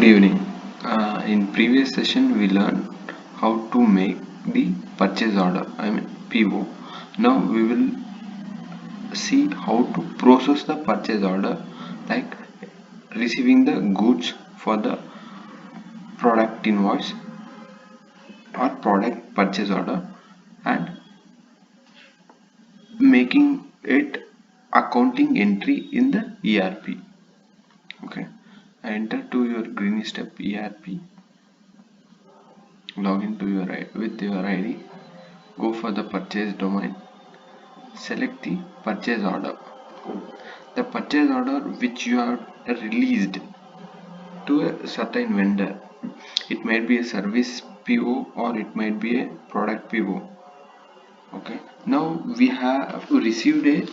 evening. In previous session we learned how to make the purchase order, PO. Now we will see how to process the purchase order, like receiving the goods for the product invoice or product purchase order and making it accounting entry in the ERP. Okay, enter to your Greenesteep ERP, log into with your ID, go for the purchase domain, select the purchase order. The purchase order which you have released to a certain vendor. It might be a service PO or it might be a product PO. Okay. Now we have received a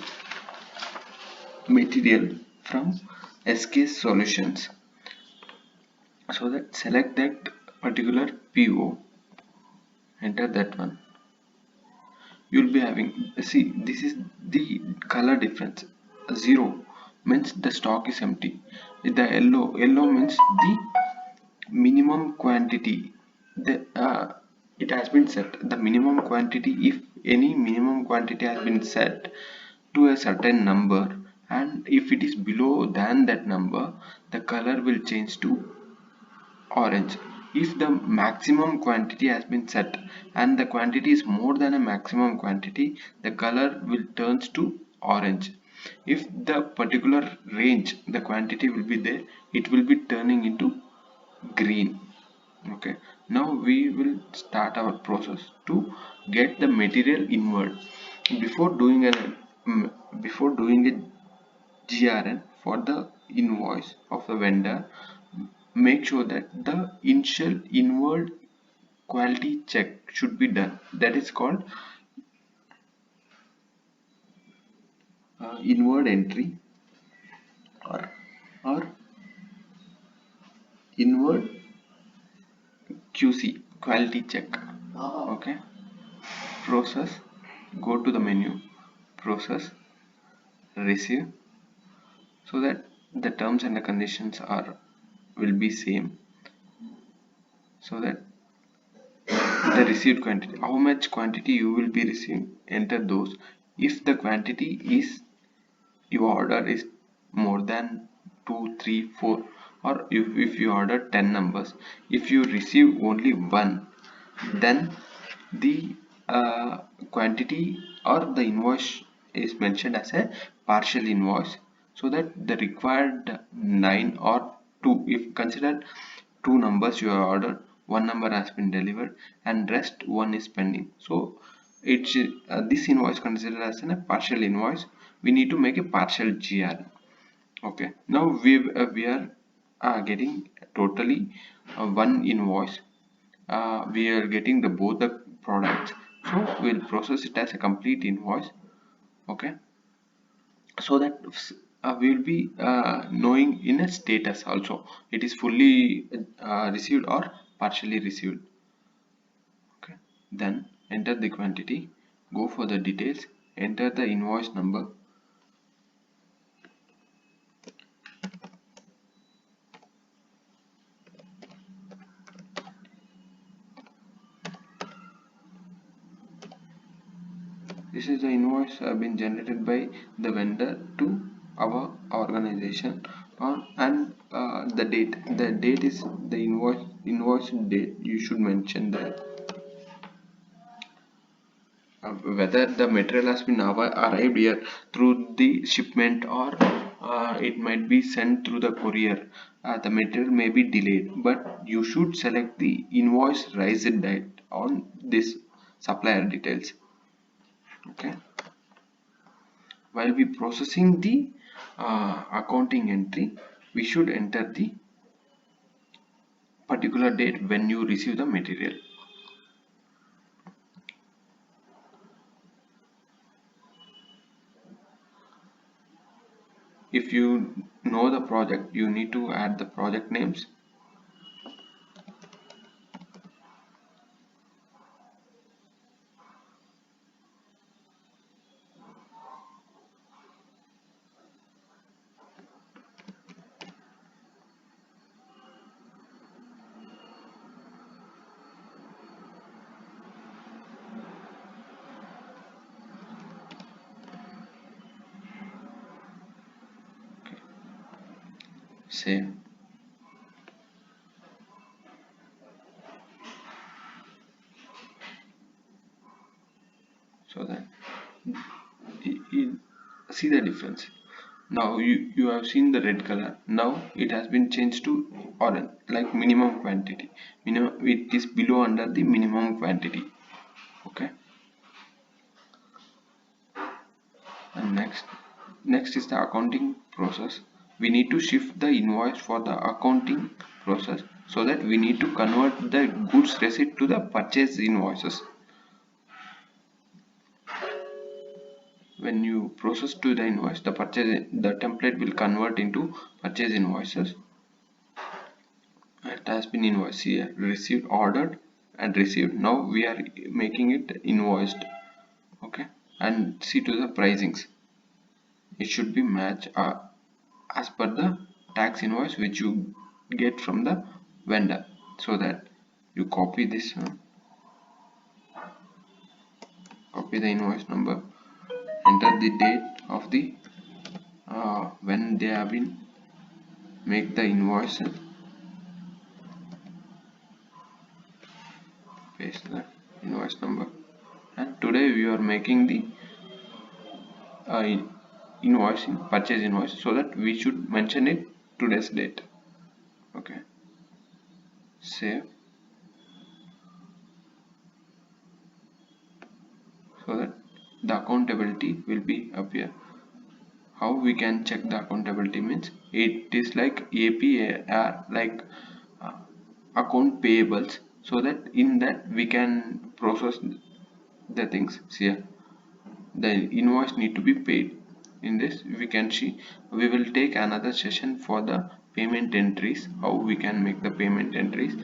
material from SK Solutions. So that select that particular PO, enter that one. You'll be having, see, this is the color difference. 0 means the stock is empty. The yellow means the minimum quantity. It has been set the minimum quantity. If any minimum quantity has been set to a certain number, and if it is below than that number, the color will change to orange. If the maximum quantity has been set and the quantity is more than a maximum quantity, the color will turns to orange. If the particular range the quantity will be there, it will be turning into green. Okay, now we will start our process to get the material inward. Before doing a GRN for the invoice of the vendor, make sure that the initial inward quality check should be done. That is called inward entry or inward QC, quality check. Okay, process, go to the menu, process, receive, so that the terms and the conditions will be same, so that the received quantity, how much quantity you will be receiving, enter those. If the quantity is your order is more than 2, 3, 4, or if you order 10 numbers, if you receive only one, then the quantity or the invoice is mentioned as a partial invoice, so that the required 9 or 2, if consider 2 numbers you have ordered, 1 number has been delivered and rest 1 is pending, so it's this invoice considered as a partial invoice. We need to make a partial GR. Okay, now we are getting totally one invoice. We are getting the both the products, so we'll process it as a complete invoice. Okay, so that we will be knowing in a status also it is fully received or partially received. Okay, then enter the quantity, go for the details, enter the invoice number. This is the invoice been generated by the vendor to our organization, and the date. The date is the invoice date. You should mention that. Whether the material has been arrived here through the shipment or it might be sent through the courier. The material may be delayed, but you should select the invoice raised date on this supplier details. Okay, while we processing the accounting entry, we should enter the particular date when you receive the material. If you know the project, you need to add the project names. save. So that see the difference. Now you have seen the red color. Now it has been changed to orange, like minimum quantity. Minimum, it is below under the minimum quantity. Okay. And next is the accounting process. We need to shift the invoice for the accounting process, so that we need to convert the goods receipt to the purchase invoices. When you process to the invoice, the template will convert into purchase invoices. It has been invoiced here, received, ordered and received. Now we are making it invoiced. Okay, and see to the pricings. It should be matched as per the tax invoice which you get from the vendor. So that you copy this one, copy the invoice number, enter the date of the when they have been make the invoice, paste the invoice number, and today we are making the invoice in purchase invoice, so that we should mention it today's date. Okay, save, so that the accountability will be appear. How we can check the accountability means, it is like APAR, like uh, account payables, so that in that we can process the things. See here, the invoice need to be paid. In this we can see, we will take another session for the payment entries, how we can make the payment entries.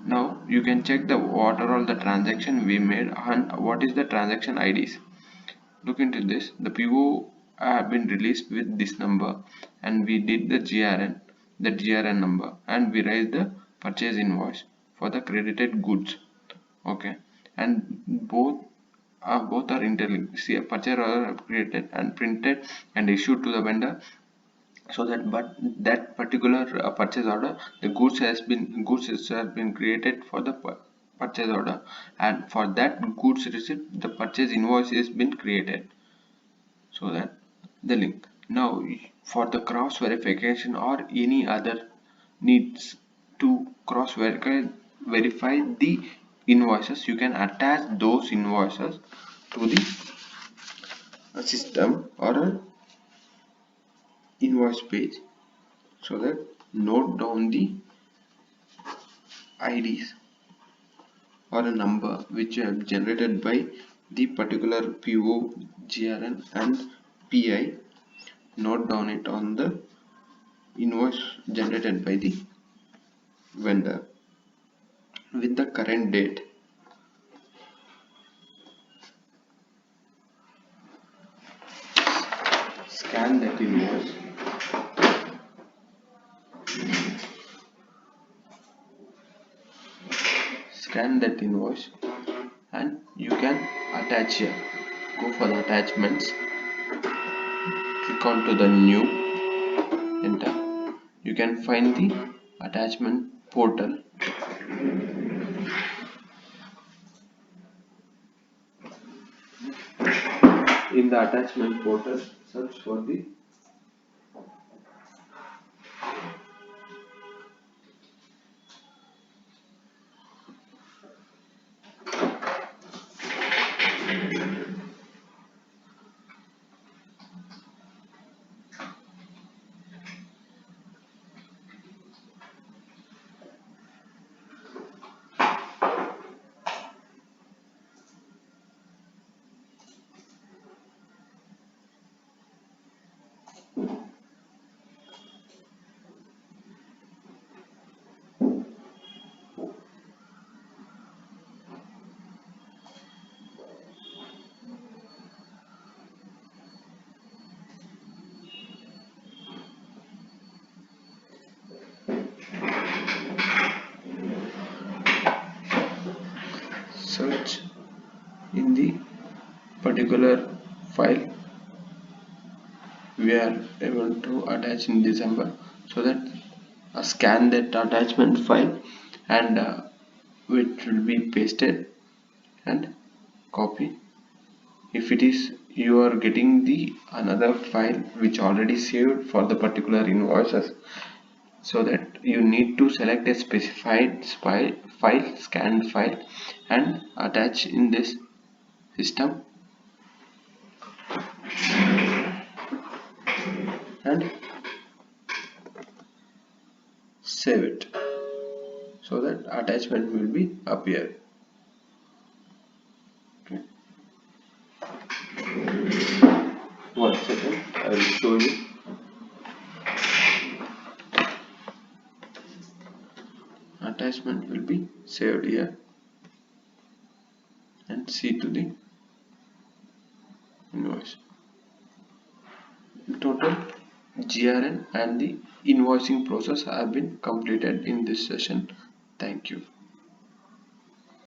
Now you can check the what are all the transaction we made and what is the transaction IDs. Look into this. The PO have been released with this number, and we did the GRN, the GRN number, and we raised the purchase invoice for the credited goods. Okay, and both are interlinked. See, a purchase order created and printed and issued to the vendor, so that but that particular purchase order, the goods has been created for the purchase order, and for that goods receipt the purchase invoice has been created. So that the link. Now for the cross verification or any other needs to cross verify the invoices, you can attach those invoices to the system or a invoice page, so that note down the IDs or a number which you have generated by the particular PO, GRN and PI. Note down it on the invoice generated by the vendor with the current date. Scan that invoice. Scan that invoice and you can attach here. Go for the attachments. Click on to the new. Enter. You can find the attachment portal. In the attachment portal, search for the search in the particular file we are able to attach in December, so that scan that attachment file, and it will be pasted and copy. If it is you are getting the another file which already saved for the particular invoices, so that you need to select a specified file, scanned file, and attach in this system and save it, so that attachment will be appear. Okay. 1 second, I will show you. Attachment will be saved here, and see to the invoice. Total GRN and the invoicing process have been completed in this session. Thank you.